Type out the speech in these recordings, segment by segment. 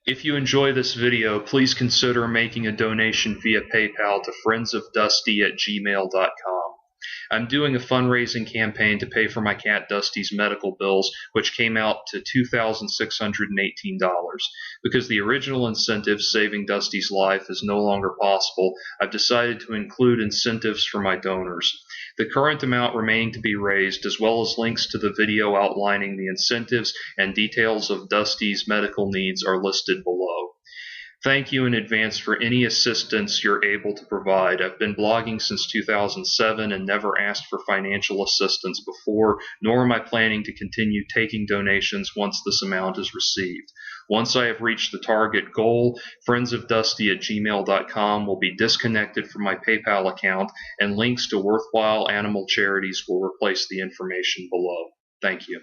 If you enjoy this video, please consider making a donation via PayPal to friendsofdusty@gmail.com. I'm doing a fundraising campaign to pay for my cat Dusty's medical bills, which came out to $2,618. Because the original incentive, saving Dusty's life, is no longer possible, I've decided to include incentives for my donors. The current amount remaining to be raised, as well as links to the video outlining the incentives and details of Dusty's medical needs, are listed below. Thank you in advance for any assistance you're able to provide. I've been blogging since 2007 and never asked for financial assistance before, nor am I planning to continue taking donations once this amount is received. Once I have reached the target goal, friendsofdusty@gmail.com will be disconnected from my PayPal account, and links to worthwhile animal charities will replace the information below. Thank you.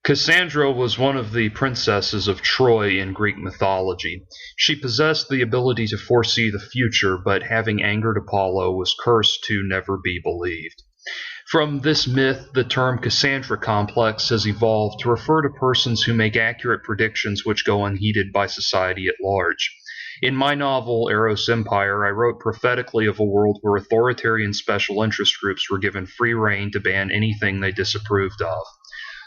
Cassandra was one of the princesses of Troy in Greek mythology. She possessed the ability to foresee the future, but having angered Apollo, was cursed to never be believed. From this myth, the term Cassandra complex has evolved to refer to persons who make accurate predictions which go unheeded by society at large. In my novel, Eros Empire, I wrote prophetically of a world where authoritarian special interest groups were given free rein to ban anything they disapproved of.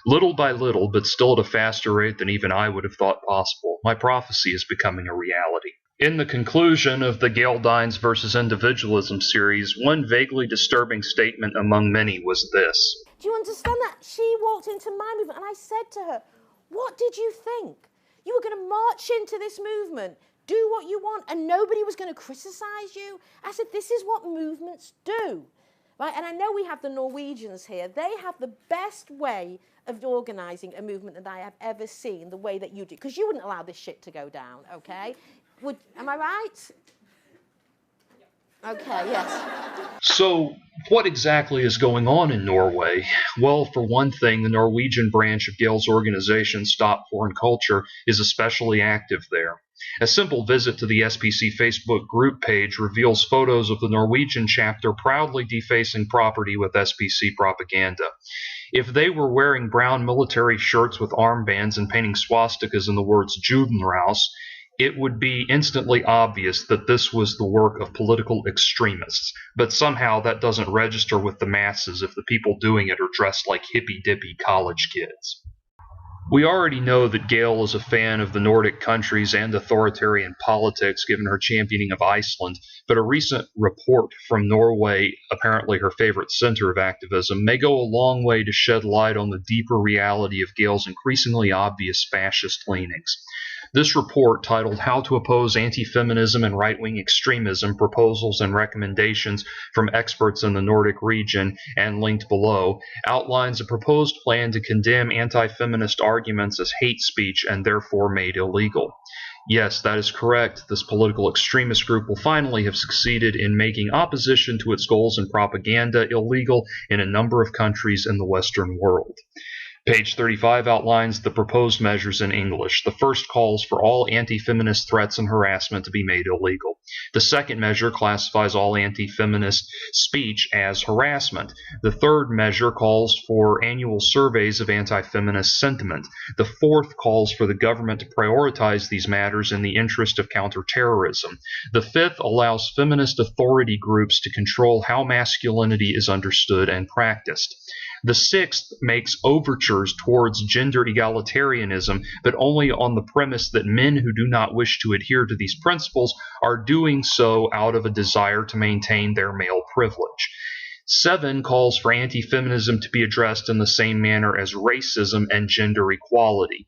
Little by little, but still at a faster rate than even I would have thought possible, my prophecy is becoming a reality. In the conclusion of the Galdines versus Individualism series, one vaguely disturbing statement among many was this. Do you understand that? She walked into my movement and I said to her, what did you think? You were going to march into this movement, do what you want, and nobody was going to criticize you? I said, this is what movements do. Right? And I know we have the Norwegians here. They have the best way of organising a movement that I have ever seen, the way that you do. Because you wouldn't allow this shit to go down, okay? Am I right? Okay, yes. So, what exactly is going on in Norway? Well, for one thing, the Norwegian branch of Gale's organization, Stop Foreign Culture, is especially active there. A simple visit to the SPC Facebook group page reveals photos of the Norwegian chapter proudly defacing property with SPC propaganda. If they were wearing brown military shirts with armbands and painting swastikas in the words Judenraus, it would be instantly obvious that this was the work of political extremists. But somehow that doesn't register with the masses if the people doing it are dressed like hippy-dippy college kids. We already know that Gale is a fan of the Nordic countries and authoritarian politics, given her championing of Iceland, but a recent report from Norway, apparently her favorite center of activism, may go a long way to shed light on the deeper reality of Gale's increasingly obvious fascist leanings. This report, titled How to Oppose Anti-Feminism and Right-Wing Extremism, Proposals and Recommendations from Experts in the Nordic Region, and linked below, outlines a proposed plan to condemn anti-feminist arguments as hate speech and therefore made illegal. Yes, that is correct. This political extremist group will finally have succeeded in making opposition to its goals and propaganda illegal in a number of countries in the Western world. Page 35 outlines the proposed measures in English. The first calls for all anti-feminist threats and harassment to be made illegal. The second measure classifies all anti-feminist speech as harassment. The third measure calls for annual surveys of anti-feminist sentiment. The fourth calls for the government to prioritize these matters in the interest of counterterrorism. The fifth allows feminist authority groups to control how masculinity is understood and practiced. The sixth makes overtures towards gender egalitarianism, but only on the premise that men who do not wish to adhere to these principles are doing so out of a desire to maintain their male privilege. 7 calls for anti-feminism to be addressed in the same manner as racism and gender equality.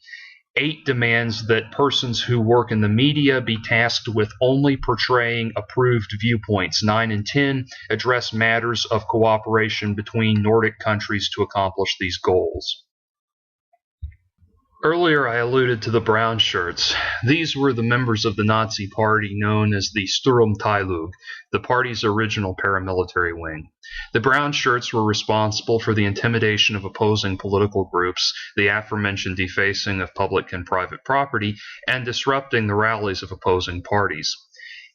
8 demands that persons who work in the media be tasked with only portraying approved viewpoints. 9 and 10 address matters of cooperation between Nordic countries to accomplish these goals. Earlier I alluded to the brown shirts. These were the members of the Nazi party known as the Sturmteilung, the party's original paramilitary wing. The brown shirts were responsible for the intimidation of opposing political groups, the aforementioned defacing of public and private property, and disrupting the rallies of opposing parties.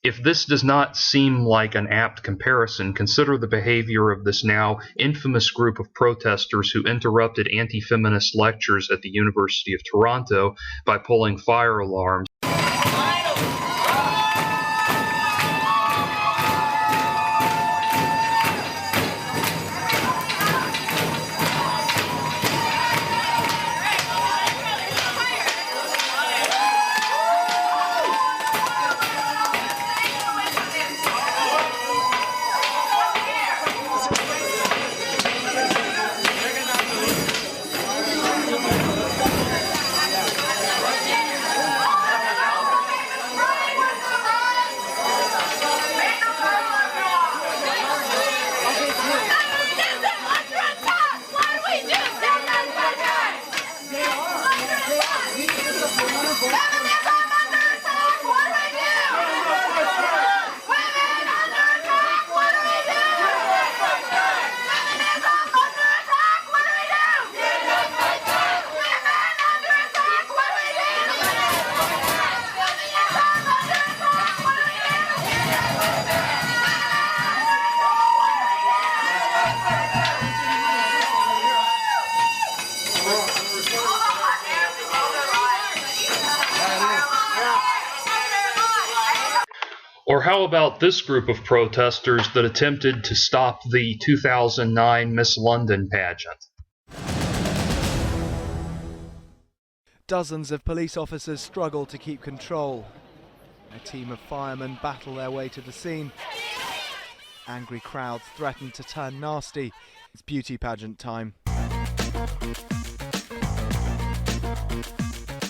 If this does not seem like an apt comparison, consider the behavior of this now infamous group of protesters who interrupted anti-feminist lectures at the University of Toronto by pulling fire alarms. Or how about this group of protesters that attempted to stop the 2009 Miss London pageant? Dozens of police officers struggle to keep control. A team of firemen battle their way to the scene. Angry crowds threaten to turn nasty. It's beauty pageant time.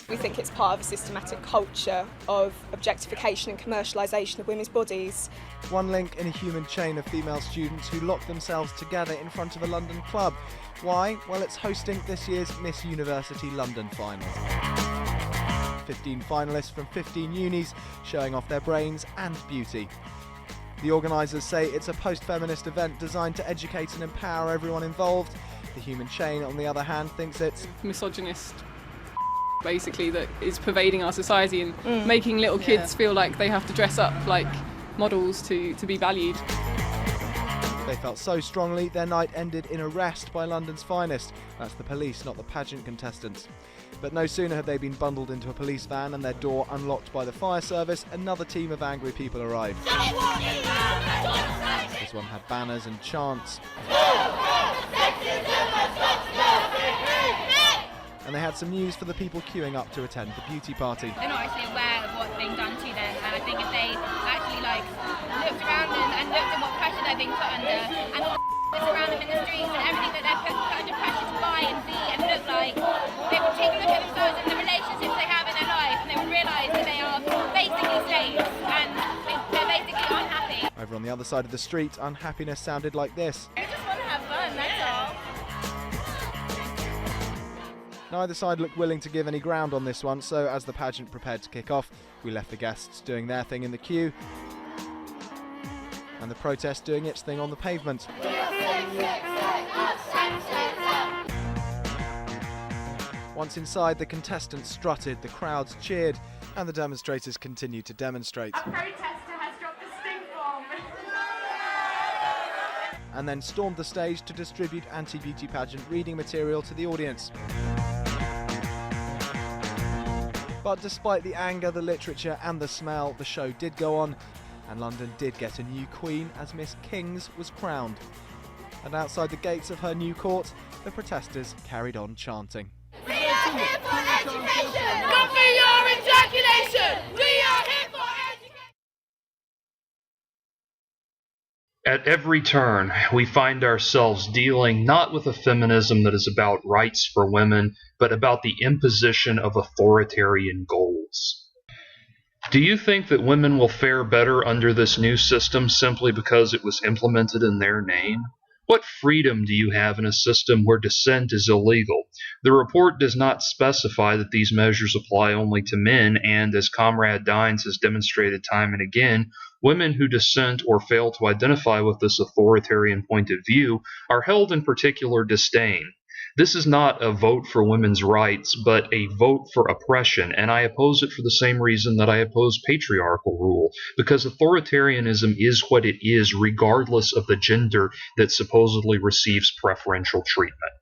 We think it's part of a systematic culture of objectification and commercialisation of women's bodies. One link in a human chain of female students who locked themselves together in front of a London club. Why? Well, it's hosting this year's Miss University London finals. 15 finalists from 15 unis showing off their brains and beauty. The organisers say it's a post-feminist event designed to educate and empower everyone involved. The human chain, on the other hand, thinks it's misogynist, basically, that is pervading our society and making little kids feel like they have to dress up like models to be valued. They felt so strongly, their night ended in arrest by London's finest. That's the police, not the pageant contestants. But no sooner had they been bundled into a police van and their door unlocked by the fire service, another team of angry people arrived. This one had banners and chants. And they had some news for the people queuing up to attend the beauty party. They're not actually aware of what's being done to them, and I think if they actually looked around and looked at what pressure they're being put under, and all the that's around them in the streets and everything that they're put under pressure to buy and be and look like, they would take a look at themselves and the relationships they have in their life, and they would realise that they are basically slaves and they're basically unhappy. Over on the other side of the street, unhappiness sounded like this. I just want to have fun, that's all. Neither side looked willing to give any ground on this one, so as the pageant prepared to kick off, we left the guests doing their thing in the queue and the protest doing its thing on the pavement. Once inside, the contestants strutted, the crowds cheered, and the demonstrators continued to demonstrate. A protester has dropped a stink bomb. And then stormed the stage to distribute anti-beauty pageant reading material to the audience. But despite the anger, the literature and the smell, the show did go on, and London did get a new queen as Miss Kings was crowned. And outside the gates of her new court, the protesters carried on chanting. We are here for education! Not for your ejaculation! We are here for education! At every turn, we find ourselves dealing not with a feminism that is about rights for women, but about the imposition of authoritarian goals. Do you think that women will fare better under this new system simply because it was implemented in their name? What freedom do you have in a system where dissent is illegal? The report does not specify that these measures apply only to men, and as Comrade Dines has demonstrated time and again, women who dissent or fail to identify with this authoritarian point of view are held in particular disdain. This is not a vote for women's rights, but a vote for oppression, and I oppose it for the same reason that I oppose patriarchal rule, because authoritarianism is what it is regardless of the gender that supposedly receives preferential treatment.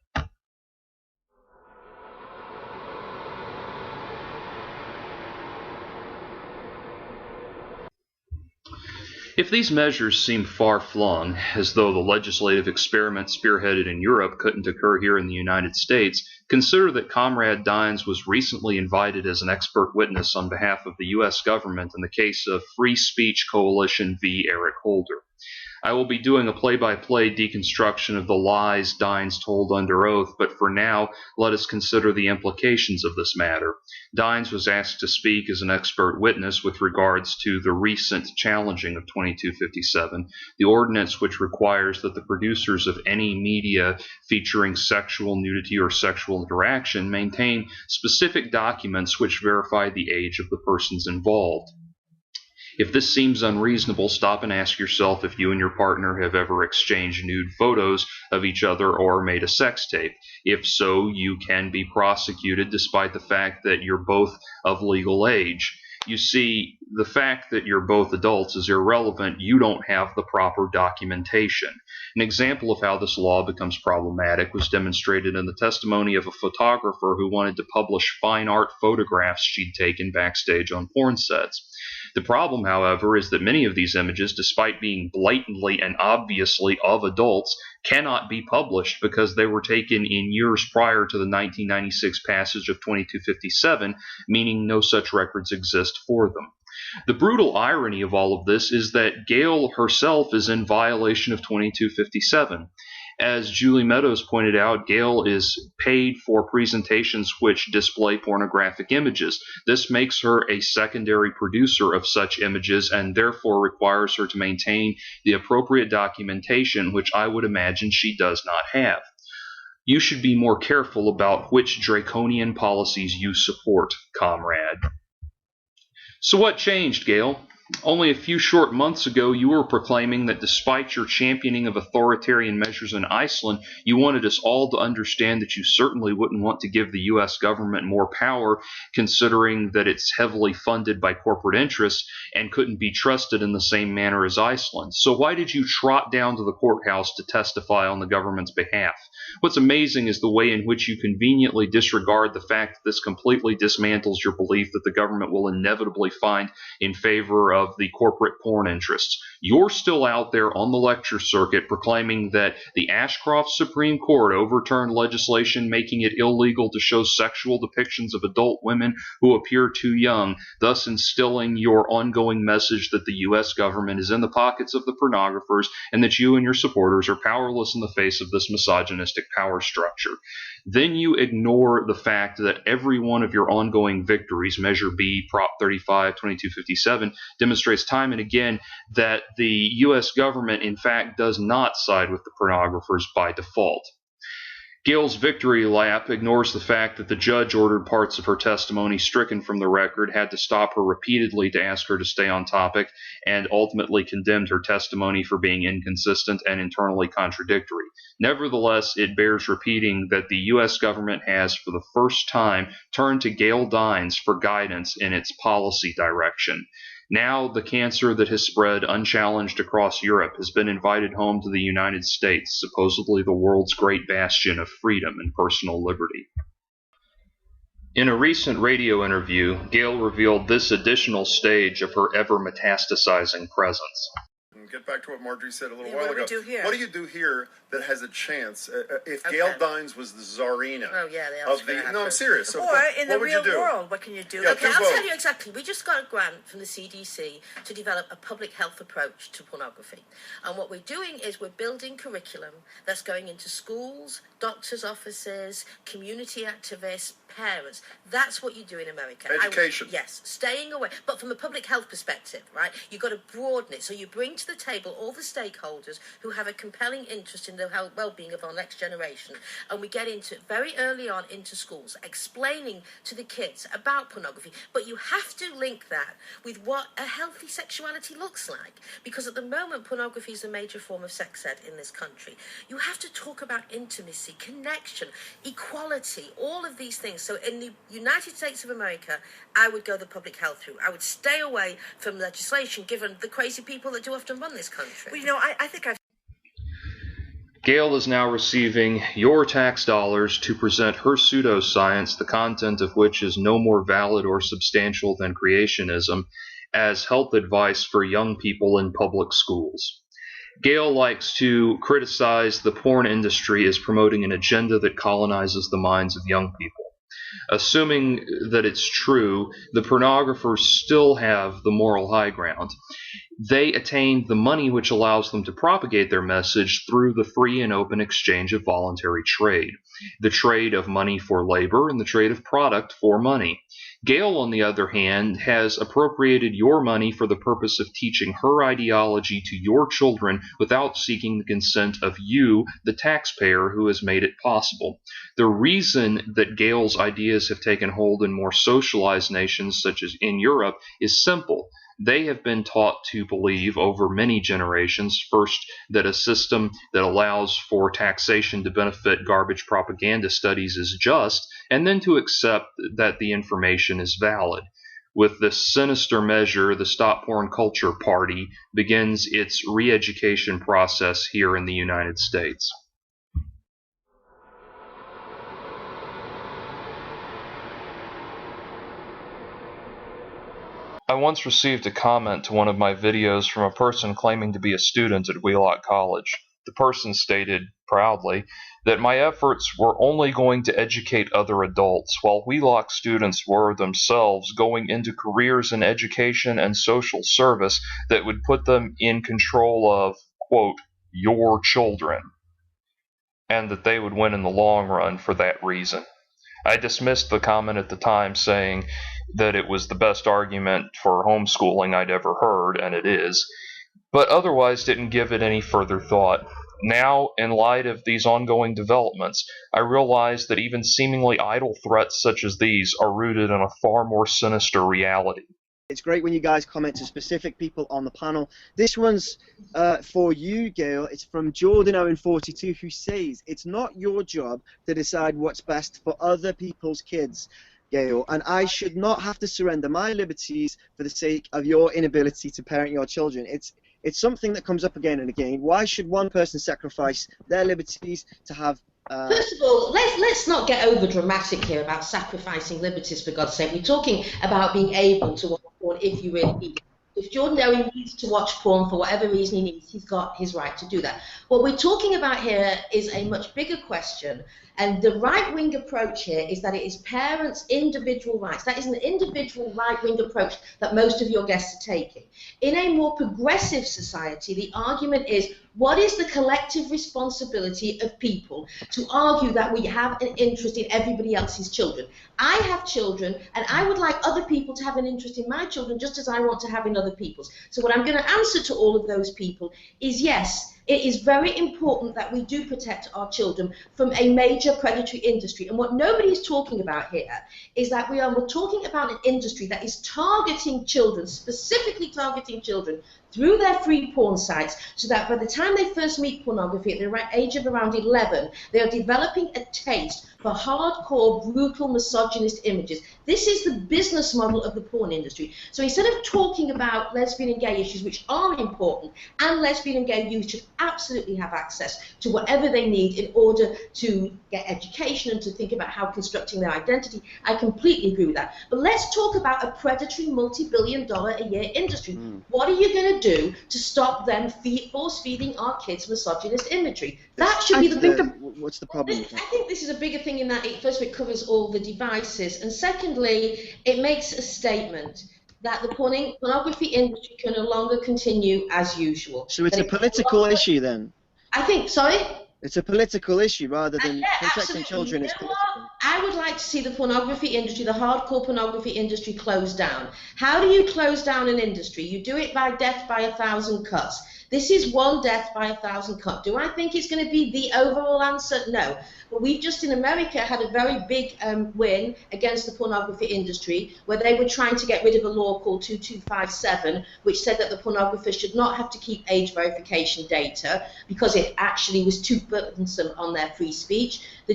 If these measures seem far-flung, as though the legislative experiment spearheaded in Europe couldn't occur here in the United States, consider that Comrade Dines was recently invited as an expert witness on behalf of the U.S. government in the case of Free Speech Coalition v. Eric Holder. I will be doing a play-by-play deconstruction of the lies Dines told under oath, but for now, let us consider the implications of this matter. Dines was asked to speak as an expert witness with regards to the recent challenging of 2257, the ordinance which requires that the producers of any media featuring sexual nudity or sexual interaction maintain specific documents which verify the age of the persons involved. If this seems unreasonable, stop and ask yourself if you and your partner have ever exchanged nude photos of each other or made a sex tape. If so, you can be prosecuted despite the fact that you're both of legal age. You see, the fact that you're both adults is irrelevant. You don't have the proper documentation. An example of how this law becomes problematic was demonstrated in the testimony of a photographer who wanted to publish fine art photographs she'd taken backstage on porn sets. The problem, however, is that many of these images, despite being blatantly and obviously of adults, cannot be published because they were taken in years prior to the 1996 passage of 2257, meaning no such records exist for them. The brutal irony of all of this is that Gail herself is in violation of 2257. As Julie Meadows pointed out, Gail is paid for presentations which display pornographic images. This makes her a secondary producer of such images and therefore requires her to maintain the appropriate documentation, which I would imagine she does not have. You should be more careful about which draconian policies you support, comrade. So what changed, Gail? Only a few short months ago, you were proclaiming that despite your championing of authoritarian measures in Iceland, you wanted us all to understand that you certainly wouldn't want to give the U.S. government more power, considering that it's heavily funded by corporate interests and couldn't be trusted in the same manner as Iceland. So why did you trot down to the courthouse to testify on the government's behalf? What's amazing is the way in which you conveniently disregard the fact that this completely dismantles your belief that the government will inevitably find in favor of the corporate porn interests. You're still out there on the lecture circuit proclaiming that the Ashcroft Supreme Court overturned legislation making it illegal to show sexual depictions of adult women who appear too young, thus instilling your ongoing message that the U.S. government is in the pockets of the pornographers and that you and your supporters are powerless in the face of this misogynistic power structure. Then you ignore the fact that every one of your ongoing victories, Measure B, Prop 35, 2257, demonstrates time and again that the U.S. government, in fact, does not side with the pornographers by default. Gail's victory lap ignores the fact that the judge ordered parts of her testimony stricken from the record, had to stop her repeatedly to ask her to stay on topic, and ultimately condemned her testimony for being inconsistent and internally contradictory. Nevertheless, it bears repeating that the U.S. government has, for the first time, turned to Gail Dines for guidance in its policy direction. Now, the cancer that has spread unchallenged across Europe has been invited home to the United States, supposedly the world's great bastion of freedom and personal liberty. In a recent radio interview, Gail revealed this additional stage of her ever-metastasizing presence. Get back to what Marjorie said a little Yeah, while what ago. do we do here? What do you do here that has a chance? If Gail Dines was the czarina of the... No, I'm serious. So or in the real world, what can you do? Yeah, Okay, do I'll both. tell you exactly. We just got a grant from the CDC to develop a public health approach to pornography. And what we're doing is we're building curriculum that's going into schools, doctors' offices, community activists, parents. That's what you do in America. Education. Yes, staying away. But from a public health perspective, right, you've got to broaden it. So you bring to the table all the stakeholders who have a compelling interest in the well-being of our next generation. And we get into very early on into schools, explaining to the kids about pornography. But you have to link that with what a healthy sexuality looks like. Because at the moment, pornography is a major form of sex ed in this country. You have to talk about intimacy, connection, equality, all of these things. So in the United States of America, I would go the public health route. I would stay away from legislation, given the crazy people that do often run this country. Well, you know, I think I've... Gail is now receiving your tax dollars to present her pseudoscience, the content of which is no more valid or substantial than creationism, as health advice for young people in public schools. Gail likes to criticize the porn industry as promoting an agenda that colonizes the minds of young people. Assuming that it's true, the pornographers still have the moral high ground. They attain the money which allows them to propagate their message through the free and open exchange of voluntary trade, the trade of money for labor and the trade of product for money. Gail, on the other hand, has appropriated your money for the purpose of teaching her ideology to your children without seeking the consent of you, the taxpayer, who has made it possible. The reason that Gail's ideas have taken hold in more socialized nations, such as in Europe, is simple. They have been taught to believe over many generations, first, that a system that allows for taxation to benefit garbage propaganda studies is just, and then to accept that the information is valid. With this sinister measure, the Stop Porn Culture Party begins its re-education process here in the United States. I once received a comment to one of my videos from a person claiming to be a student at Wheelock College. The person stated, proudly, that my efforts were only going to educate other adults, while Wheelock students were themselves going into careers in education and social service that would put them in control of, quote, your children, and that they would win in the long run for that reason. I dismissed the comment at the time, saying that it was the best argument for homeschooling I'd ever heard, and it is, but otherwise didn't give it any further thought. Now, in light of these ongoing developments, I realize that even seemingly idle threats such as these are rooted in a far more sinister reality. It's great when you guys comment to specific people on the panel. This one's for you, Gail. It's from Jordan Owen 42, who says, it's not your job to decide what's best for other people's kids, Gail, and I should not have to surrender my liberties for the sake of your inability to parent your children. It's something that comes up again and again. Why should one person sacrifice their liberties to have... First of all, let's not get over dramatic here about sacrificing liberties, for God's sake. We're talking about being able to watch porn if you really need it. If Jordan Owen needs to watch porn for whatever reason he needs, he's got his right to do that. What we're talking about here is a much bigger question, and the right-wing approach here is that it is parents' individual rights. That is an individual right-wing approach that most of your guests are taking. In a more progressive society, the argument is, what is the collective responsibility of people to argue that we have an interest in everybody else's children? I have children, and I would like other people to have an interest in my children just as I want to have in other people's. So what I'm going to answer to all of those people is yes, It is very important that we do protect our children from a major predatory industry. And what nobody is talking about here is that we're talking about an industry that is targeting children, specifically targeting children, through their free porn sites, so that by the time they first meet pornography at the age of around 11, they are developing a taste for hardcore, brutal, misogynist images. This is the business model of the porn industry. So instead of talking about lesbian and gay issues, which are important, and lesbian and gay youth should absolutely have access to whatever they need in order to get education and to think about how constructing their identity, I completely agree with that. But let's talk about a predatory multi-billion-dollar-a-year industry. What are you going to do to stop them force-feeding our kids misogynist imagery? That should be the big... What's the problem? I think this is a bigger thing in that first it covers all the devices, and secondly, it makes a statement that the pornography industry can no longer continue as usual. So it's a political issue then? I think, sorry? It's a political issue rather than protecting absolutely. children. It's political. I would like to see the pornography industry, the hardcore pornography industry, closed down. How do you close down an industry? You do it by death by 1,000 cuts. This is one death by 1,000 cuts. Do I think it's going to be the overall answer? No. But we've just in America had a very big win against the pornography industry, where they were trying to get rid of a law called 2257, which said that the pornographers should not have to keep age verification data because it actually was too burdensome on their free speech. The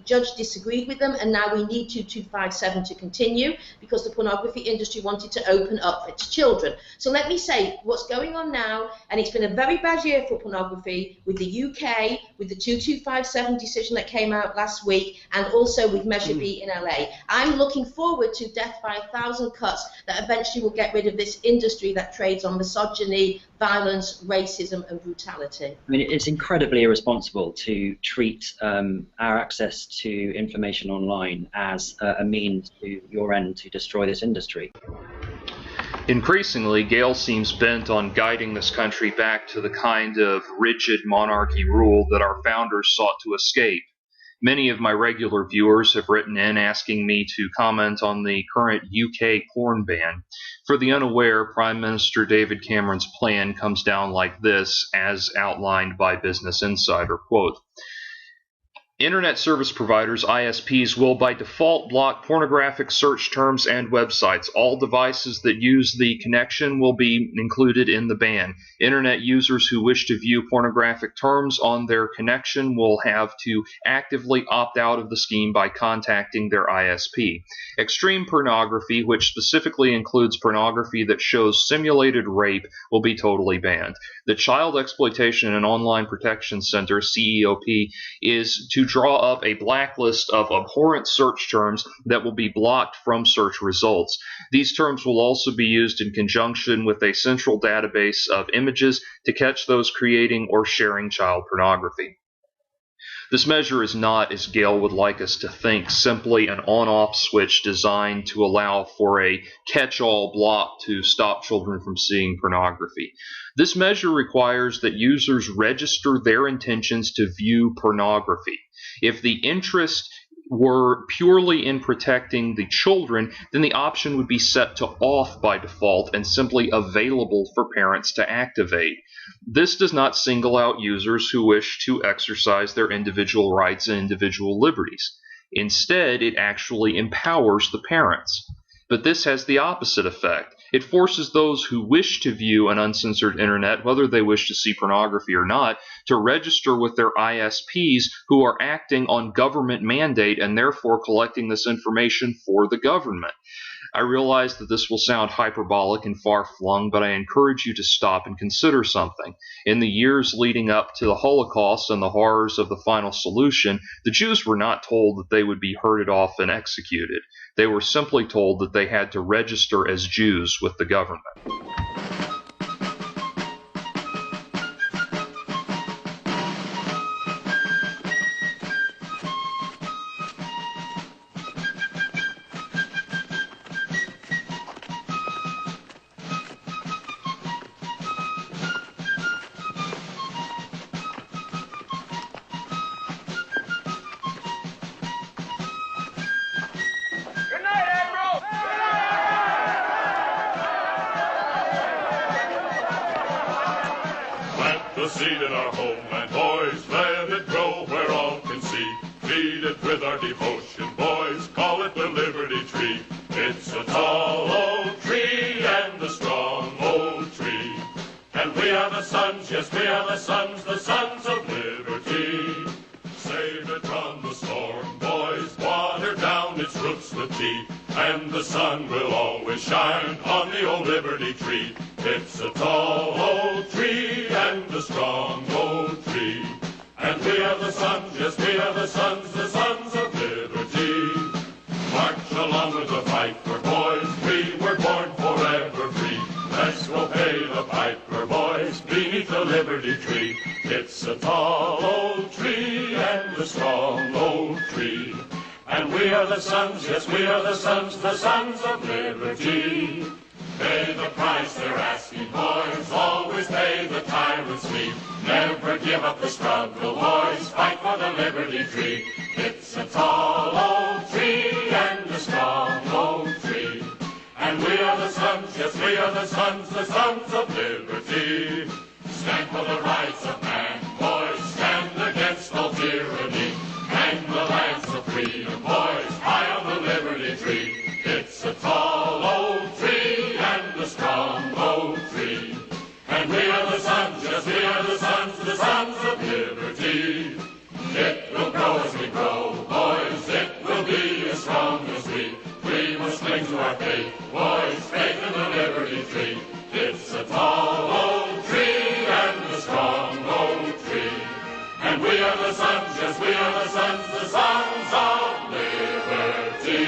judge disagreed with them, and now we need 2257 to continue because the pornography industry wanted to open up its children. So let me say what's going on now, and it's been a very bad year for pornography with the UK, with the 2257 decision that came out last week, and also with Measure B in LA. I'm looking forward to death by 1,000 cuts that eventually will get rid of this industry that trades on misogyny, violence, racism, and brutality. I mean, it's incredibly irresponsible to treat our access to information online as a means to your end to destroy this industry. Increasingly, Gale seems bent on guiding this country back to the kind of rigid monarchy rule that our founders sought to escape. Many of my regular viewers have written in asking me to comment on the current UK porn ban. For the unaware, Prime Minister David Cameron's plan comes down like this, as outlined by Business Insider, quote, Internet service providers, ISPs, will by default block pornographic search terms and websites. All devices that use the connection will be included in the ban. Internet users who wish to view pornographic terms on their connection will have to actively opt out of the scheme by contacting their ISP. Extreme pornography, which specifically includes pornography that shows simulated rape, will be totally banned. The Child Exploitation and Online Protection Center, CEOP, is to draw up a blacklist of abhorrent search terms that will be blocked from search results. These terms will also be used in conjunction with a central database of images to catch those creating or sharing child pornography. This measure is not, as Gale would like us to think, simply an on-off switch designed to allow for a catch-all block to stop children from seeing pornography. This measure requires that users register their intentions to view pornography. If the interest were purely in protecting the children, then the option would be set to off by default and simply available for parents to activate. This does not single out users who wish to exercise their individual rights and individual liberties. Instead, it actually empowers the parents. But this has the opposite effect. It forces those who wish to view an uncensored internet, whether they wish to see pornography or not, to register with their ISPs who are acting on government mandate and therefore collecting this information for the government. I realize that this will sound hyperbolic and far-flung, but I encourage you to stop and consider something. In the years leading up to the Holocaust and the horrors of the final solution, the Jews were not told that they would be herded off and executed. They were simply told that they had to register as Jews with the government. the seed in our homeland, boys. Let it grow where all can see. Feed it with our devotion, boys. Call it the Liberty Tree. It's a tall old tree and a strong old tree. And we are the sons, yes, we are the sons of liberty. Save it from the storm, boys. Water down its roots with tea. And the sun will always shine on the old Liberty Tree. It's a tall old tree and a strong old tree. And we are the sons, yes, we are the sons of liberty. March along with the piper, boys. We were born forever free. Let's go pay the piper, boys, beneath the Liberty Tree. It's a tall old tree and a strong old tree. And we are the sons, yes, we are the sons of liberty. Pay the price they're asking, boys. Always pay the tyrant's fee. Never give up the struggle, boys. Fight for the Liberty Tree. It's a tall old tree and a strong old tree. And we are the sons, yes, we are the sons of liberty. Stand for the rights of man, boys. Stand against all tyranny. Hang the lance of freedom, boys, high on the Liberty Tree. It's a tall old tree and a strong old tree. And we are the sons, yes, we are the sons of liberty. It will grow as we grow, boys. It will be as strong as we. We must cling to our faith, boys, faith in the Liberty Tree. It's a tall old tree and a strong old tree. And we are the sons, yes, we are the sons of liberty.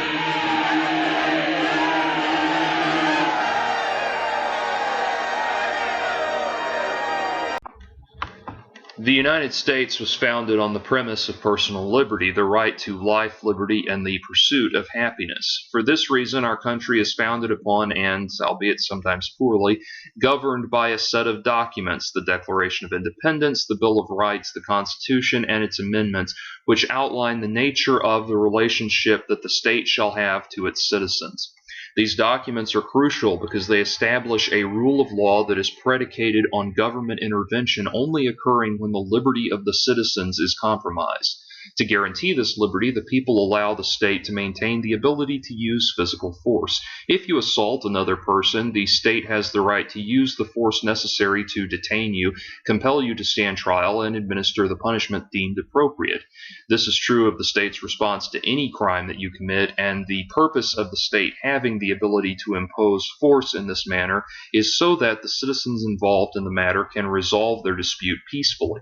The United States was founded on the premise of personal liberty, the right to life, liberty, and the pursuit of happiness. For this reason, our country is founded upon and, albeit sometimes poorly, governed by a set of documents, the Declaration of Independence, the Bill of Rights, the Constitution, and its amendments, which outline the nature of the relationship that the state shall have to its citizens. These documents are crucial because they establish a rule of law that is predicated on government intervention only occurring when the liberty of the citizens is compromised. To guarantee this liberty, the people allow the state to maintain the ability to use physical force. If you assault another person, the state has the right to use the force necessary to detain you, compel you to stand trial, and administer the punishment deemed appropriate. This is true of the state's response to any crime that you commit, and the purpose of the state having the ability to impose force in this manner is so that the citizens involved in the matter can resolve their dispute peacefully.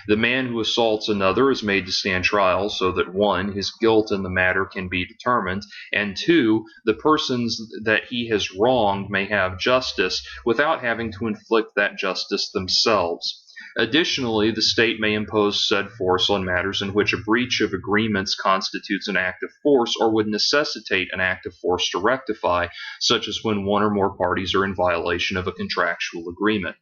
The man who assaults another is made to stand trial so that 1. His guilt in the matter can be determined, and 2. The persons that he has wronged may have justice without having to inflict that justice themselves. Additionally, the state may impose said force on matters in which a breach of agreements constitutes an act of force or would necessitate an act of force to rectify, such as when one or more parties are in violation of a contractual agreement.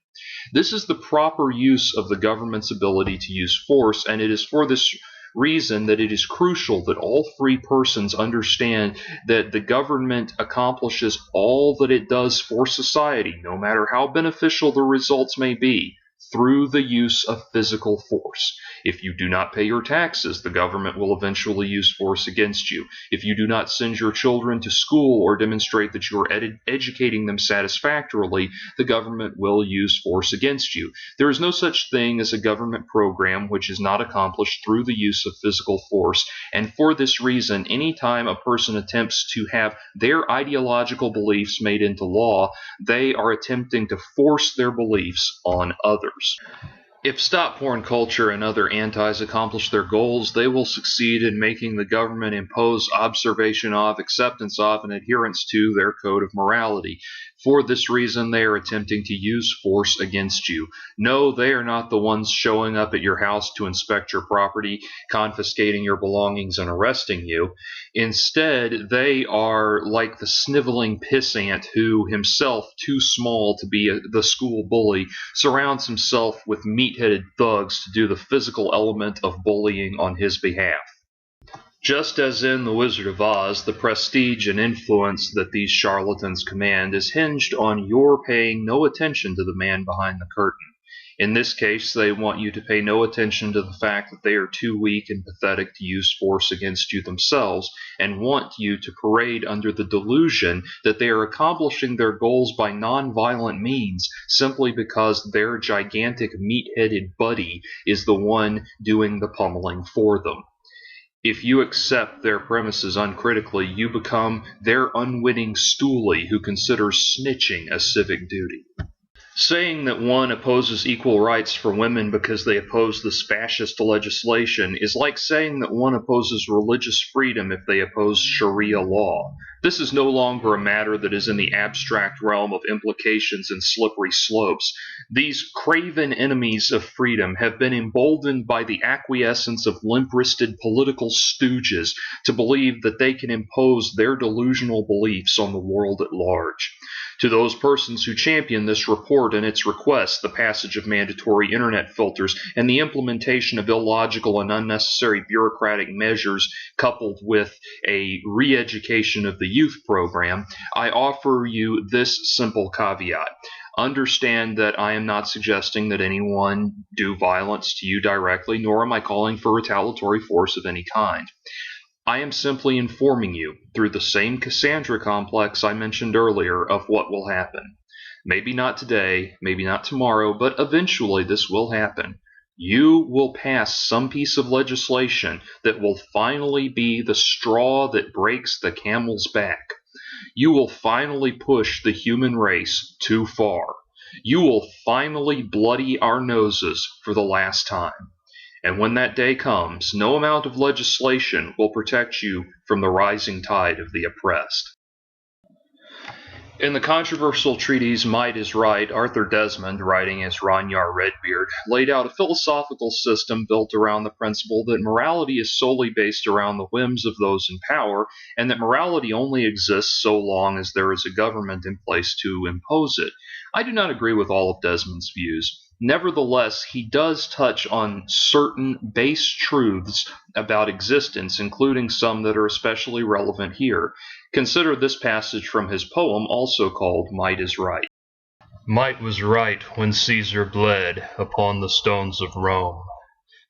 This is the proper use of the government's ability to use force, and it is for this reason that it is crucial that all free persons understand that the government accomplishes all that it does for society, no matter how beneficial the results may be, through the use of physical force. If you do not pay your taxes, the government will eventually use force against you. If you do not send your children to school or demonstrate that you are educating them satisfactorily, the government will use force against you. There is no such thing as a government program which is not accomplished through the use of physical force, and for this reason, any time a person attempts to have their ideological beliefs made into law, they are attempting to force their beliefs on others. If stop porn culture and other antis accomplish their goals, they will succeed in making the government impose observation of, acceptance of, and adherence to their code of morality. For this reason, they are attempting to use force against you. No, they are not the ones showing up at your house to inspect your property, confiscating your belongings, and arresting you. Instead, they are like the sniveling pissant who, himself too small to be the school bully, surrounds himself with meat-headed thugs to do the physical element of bullying on his behalf. Just as in The Wizard of Oz, the prestige and influence that these charlatans command is hinged on your paying no attention to the man behind the curtain. In this case, they want you to pay no attention to the fact that they are too weak and pathetic to use force against you themselves, and want you to parade under the delusion that they are accomplishing their goals by non-violent means simply because their gigantic meat-headed buddy is the one doing the pummeling for them. If you accept their premises uncritically, you become their unwitting stoolie who considers snitching a civic duty. Saying that one opposes equal rights for women because they oppose this fascist legislation is like saying that one opposes religious freedom if they oppose Sharia law. This is no longer a matter that is in the abstract realm of implications and slippery slopes. These craven enemies of freedom have been emboldened by the acquiescence of limp-wristed political stooges to believe that they can impose their delusional beliefs on the world at large. To those persons who champion this report and its request, the passage of mandatory internet filters, and the implementation of illogical and unnecessary bureaucratic measures coupled with a re-education of the youth program, I offer you this simple caveat. Understand that I am not suggesting that anyone do violence to you directly, nor am I calling for retaliatory force of any kind. I am simply informing you, through the same Cassandra complex I mentioned earlier, of what will happen. Maybe not today, maybe not tomorrow, but eventually this will happen. You will pass some piece of legislation that will finally be the straw that breaks the camel's back. You will finally push the human race too far. You will finally bloody our noses for the last time. And when that day comes, no amount of legislation will protect you from the rising tide of the oppressed. In the controversial treatise Might is Right, Arthur Desmond, writing as Ronyar Redbeard, laid out a philosophical system built around the principle that morality is solely based around the whims of those in power, and that morality only exists so long as there is a government in place to impose it. I do not agree with all of Desmond's views. Nevertheless, he does touch on certain base truths about existence, including some that are especially relevant here. Consider this passage from his poem, also called Might is Right. Might was right when Caesar bled upon the stones of Rome.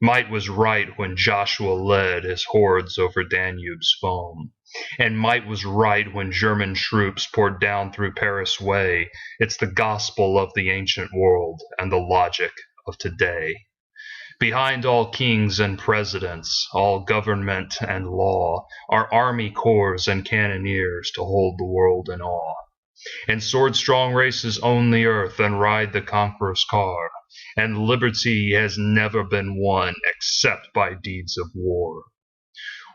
Might was right when Joshua led his hordes over Danube's foam. And might was right when German troops poured down through Paris way. It's the gospel of the ancient world and the logic of today. Behind all kings and presidents, all government and law, are army corps and cannoneers to hold the world in awe. And sword-strong races own the earth and ride the conqueror's car. And liberty has never been won except by deeds of war.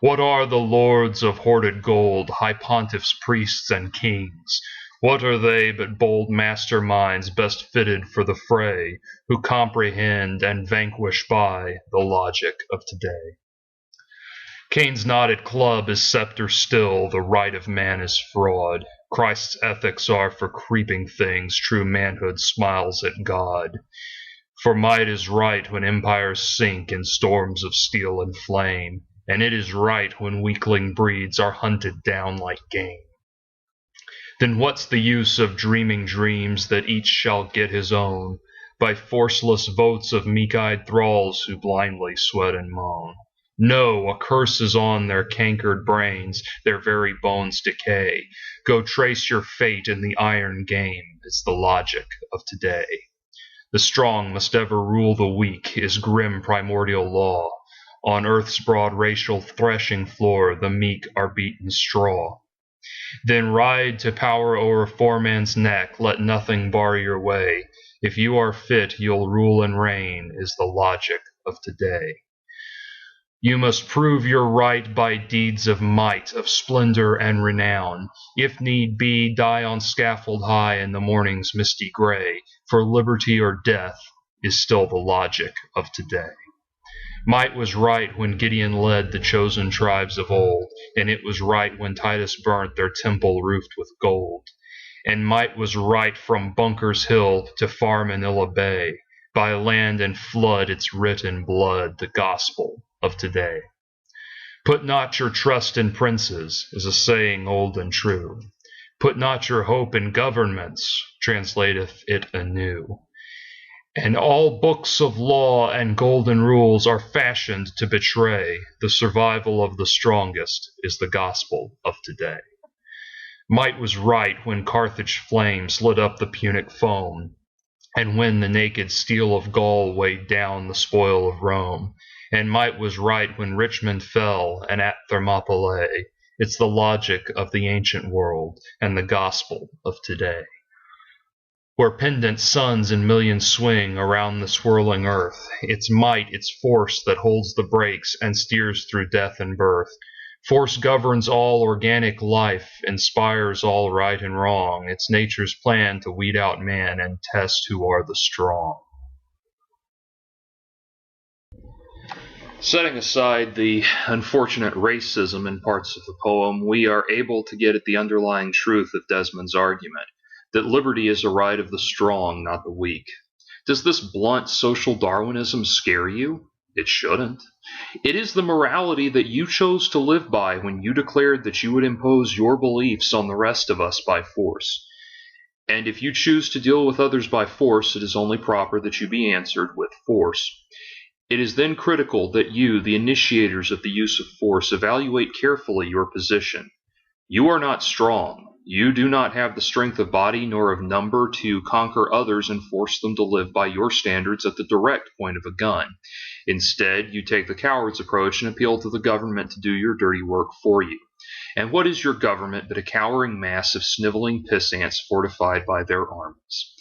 What are the lords of hoarded gold, high pontiffs, priests, and kings? What are they but bold masterminds best fitted for the fray, who comprehend and vanquish by the logic of today? Cain's knotted club is scepter still, the right of man is fraud. Christ's ethics are for creeping things, true manhood smiles at God. For might is right when empires sink in storms of steel and flame, and it is right when weakling breeds are hunted down like game. Then what's the use of dreaming dreams that each shall get his own, by forceless votes of meek-eyed thralls who blindly sweat and moan? No, a curse is on their cankered brains, their very bones decay. Go trace your fate in the iron game, it's the logic of today. The strong must ever rule the weak is grim primordial law. On earth's broad racial threshing floor, the meek are beaten straw. Then ride to power o'er a foreman's neck, let nothing bar your way. If you are fit, you'll rule and reign, is the logic of today. You must prove your right by deeds of might, of splendor and renown. If need be, die on scaffold high in the morning's misty gray, for liberty or death is still the logic of today. Might was right when Gideon led the chosen tribes of old, and it was right when Titus burnt their temple roofed with gold. And might was right from Bunker's Hill to far Manila Bay. By land and flood it's writ in blood, the gospel of today. Put not your trust in princes, is a saying old and true. Put not your hope in governments, translateth it anew. And all books of law and golden rules are fashioned to betray the survival of the strongest is the gospel of today. Might was right when Carthage flames lit up the Punic foam, and when the naked steel of Gaul weighed down the spoil of Rome. And might was right when Richmond fell, and at Thermopylae. It's the logic of the ancient world, and the gospel of today. Where pendant suns in millions swing around the swirling earth, it's might, it's force that holds the brakes and steers through death and birth. Force governs all organic life, inspires all right and wrong. It's nature's plan to weed out man and test who are the strong. Setting aside the unfortunate racism in parts of the poem, we are able to get at the underlying truth of Desmond's argument, that liberty is a right of the strong, not the weak. Does this blunt social Darwinism scare you? It shouldn't. It is the morality that you chose to live by when you declared that you would impose your beliefs on the rest of us by force. And if you choose to deal with others by force, it is only proper that you be answered with force. It is then critical that you, the initiators of the use of force, evaluate carefully your position. You are not strong. You do not have the strength of body nor of number to conquer others and force them to live by your standards at the direct point of a gun. Instead, you take the coward's approach and appeal to the government to do your dirty work for you. And what is your government but a cowering mass of sniveling pissants fortified by their armies?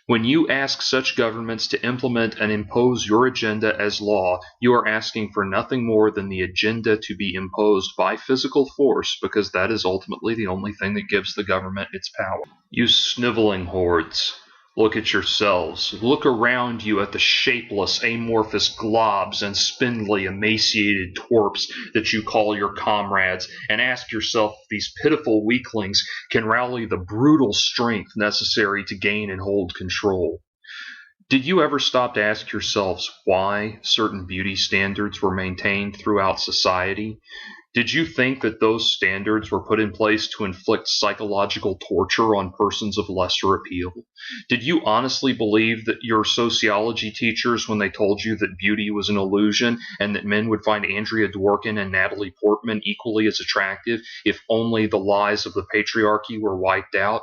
When you ask such governments to implement and impose your agenda as law, you are asking for nothing more than the agenda to be imposed by physical force, because that is ultimately the only thing that gives the government its power. You sniveling hordes, look at yourselves. Look around you at the shapeless, amorphous globs and spindly, emaciated twerps that you call your comrades, and ask yourself if these pitiful weaklings can rally the brutal strength necessary to gain and hold control. Did you ever stop to ask yourselves why certain beauty standards were maintained throughout society? Did you think that those standards were put in place to inflict psychological torture on persons of lesser appeal? Did you honestly believe that your sociology teachers when they told you that beauty was an illusion and that men would find Andrea Dworkin and Natalie Portman equally as attractive if only the lies of the patriarchy were wiped out?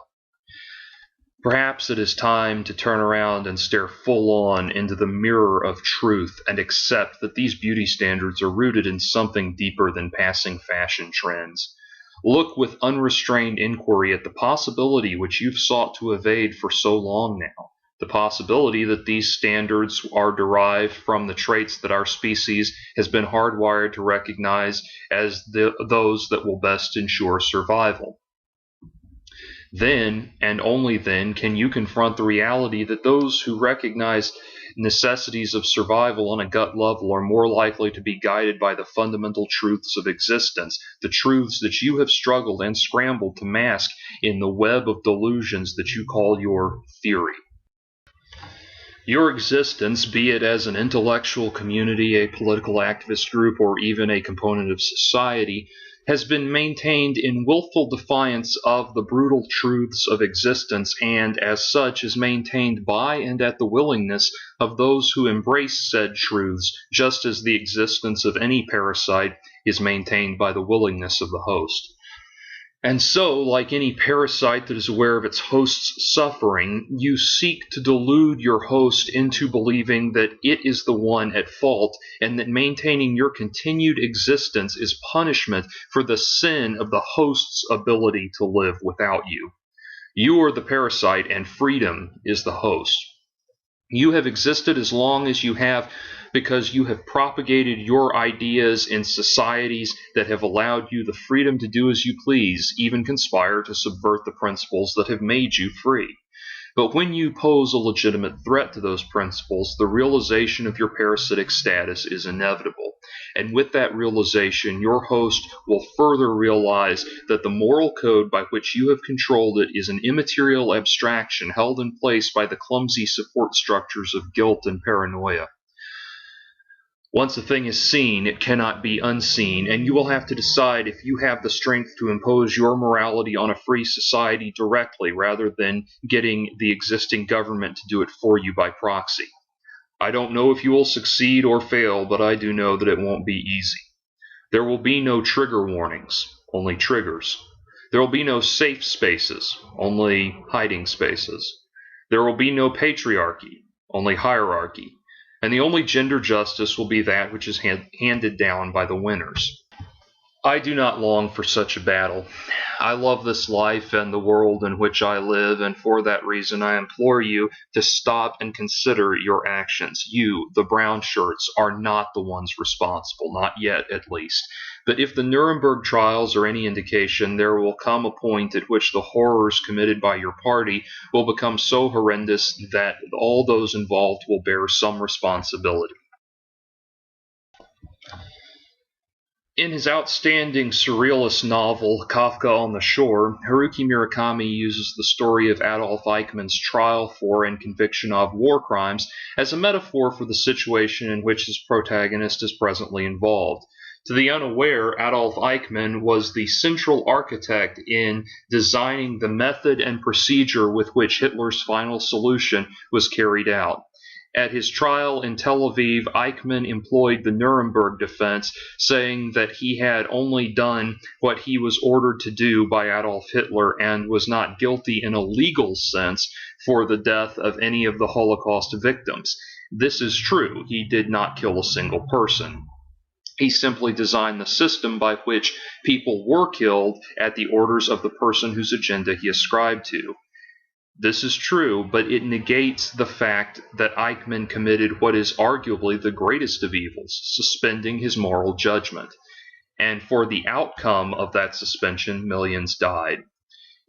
Perhaps it is time to turn around and stare full-on into the mirror of truth and accept that these beauty standards are rooted in something deeper than passing fashion trends. Look with unrestrained inquiry at the possibility which you've sought to evade for so long now, the possibility that these standards are derived from the traits that our species has been hardwired to recognize as those that will best ensure survival. Then, and only then, can you confront the reality that those who recognize necessities of survival on a gut level are more likely to be guided by the fundamental truths of existence, the truths that you have struggled and scrambled to mask in the web of delusions that you call your theory. Your existence, be it as an intellectual community, a political activist group, or even a component of society, has been maintained in willful defiance of the brutal truths of existence, and as such is maintained by and at the willingness of those who embrace said truths, just as the existence of any parasite is maintained by the willingness of the host. And so, like any parasite that is aware of its host's suffering, you seek to delude your host into believing that it is the one at fault and that maintaining your continued existence is punishment for the sin of the host's ability to live without you. You are the parasite and freedom is the host. You have existed as long as you have because you have propagated your ideas in societies that have allowed you the freedom to do as you please, even conspire to subvert the principles that have made you free. But when you pose a legitimate threat to those principles, the realization of your parasitic status is inevitable. And with that realization, your host will further realize that the moral code by which you have controlled it is an immaterial abstraction held in place by the clumsy support structures of guilt and paranoia. Once a thing is seen, it cannot be unseen, and you will have to decide if you have the strength to impose your morality on a free society directly rather than getting the existing government to do it for you by proxy. I don't know if you will succeed or fail, but I do know that it won't be easy. There will be no trigger warnings, only triggers. There will be no safe spaces, only hiding spaces. There will be no patriarchy, only hierarchy. And the only gender justice will be that which is handed down by the winners. I do not long for such a battle. I love this life and the world in which I live, and for that reason I implore you to stop and consider your actions. You, the brown shirts, are not the ones responsible, not yet at least. But if the Nuremberg trials are any indication, there will come a point at which the horrors committed by your party will become so horrendous that all those involved will bear some responsibility. In his outstanding surrealist novel, Kafka on the Shore, Haruki Murakami uses the story of Adolf Eichmann's trial for and conviction of war crimes as a metaphor for the situation in which his protagonist is presently involved. To the unaware, Adolf Eichmann was the central architect in designing the method and procedure with which Hitler's final solution was carried out. At his trial in Tel Aviv, Eichmann employed the Nuremberg defense, saying that he had only done what he was ordered to do by Adolf Hitler and was not guilty in a legal sense for the death of any of the Holocaust victims. This is true. He did not kill a single person. He simply designed the system by which people were killed at the orders of the person whose agenda he ascribed to. This is true, but it negates the fact that Eichmann committed what is arguably the greatest of evils, suspending his moral judgment. And for the outcome of that suspension, millions died.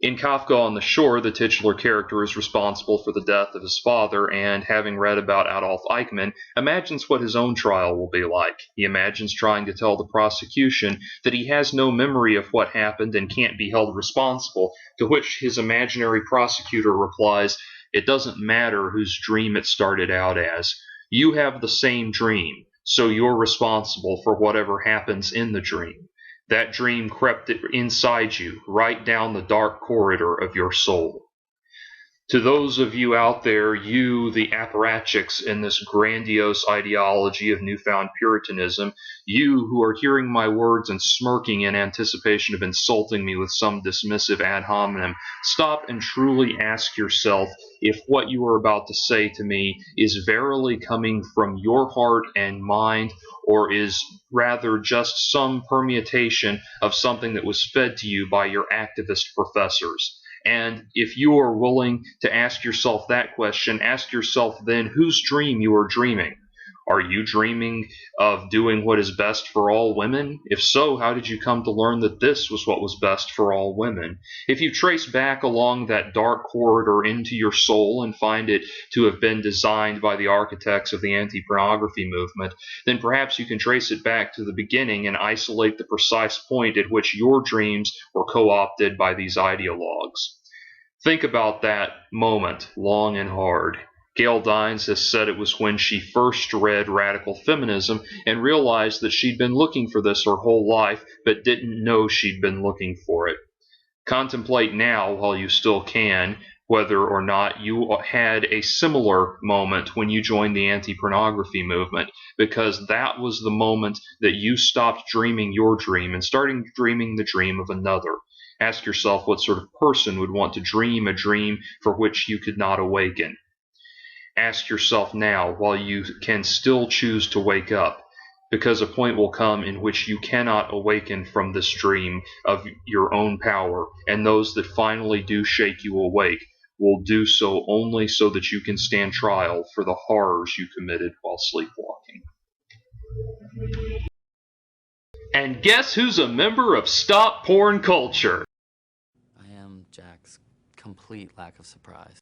In Kafka on the Shore, the titular character is responsible for the death of his father, and having read about Adolf Eichmann, imagines what his own trial will be like. He imagines trying to tell the prosecution that he has no memory of what happened and can't be held responsible, to which his imaginary prosecutor replies, "It doesn't matter whose dream it started out as. You have the same dream, so you're responsible for whatever happens in the dream. That dream crept inside you, right down the dark corridor of your soul." To those of you out there, you, the apparatchiks in this grandiose ideology of newfound Puritanism, you who are hearing my words and smirking in anticipation of insulting me with some dismissive ad hominem, stop and truly ask yourself if what you are about to say to me is verily coming from your heart and mind, or is rather just some permutation of something that was fed to you by your activist professors. And if you are willing to ask yourself that question, ask yourself then whose dream you are dreaming. Are you dreaming of doing what is best for all women? If so, how did you come to learn that this was what was best for all women? If you trace back along that dark corridor into your soul and find it to have been designed by the architects of the anti-pornography movement, then perhaps you can trace it back to the beginning and isolate the precise point at which your dreams were co-opted by these ideologues. Think about that moment long and hard. Gail Dines has said it was when she first read Radical Feminism and realized that she'd been looking for this her whole life, but didn't know she'd been looking for it. Contemplate now, while you still can, whether or not you had a similar moment when you joined the anti-pornography movement, because that was the moment that you stopped dreaming your dream and started dreaming the dream of another. Ask yourself what sort of person would want to dream a dream for which you could not awaken. Ask yourself now, while you can still choose to wake up, because a point will come in which you cannot awaken from this dream of your own power, and those that finally do shake you awake will do so only so that you can stand trial for the horrors you committed while sleepwalking. And guess who's a member of Stop Porn Culture? I am Jack's complete lack of surprise.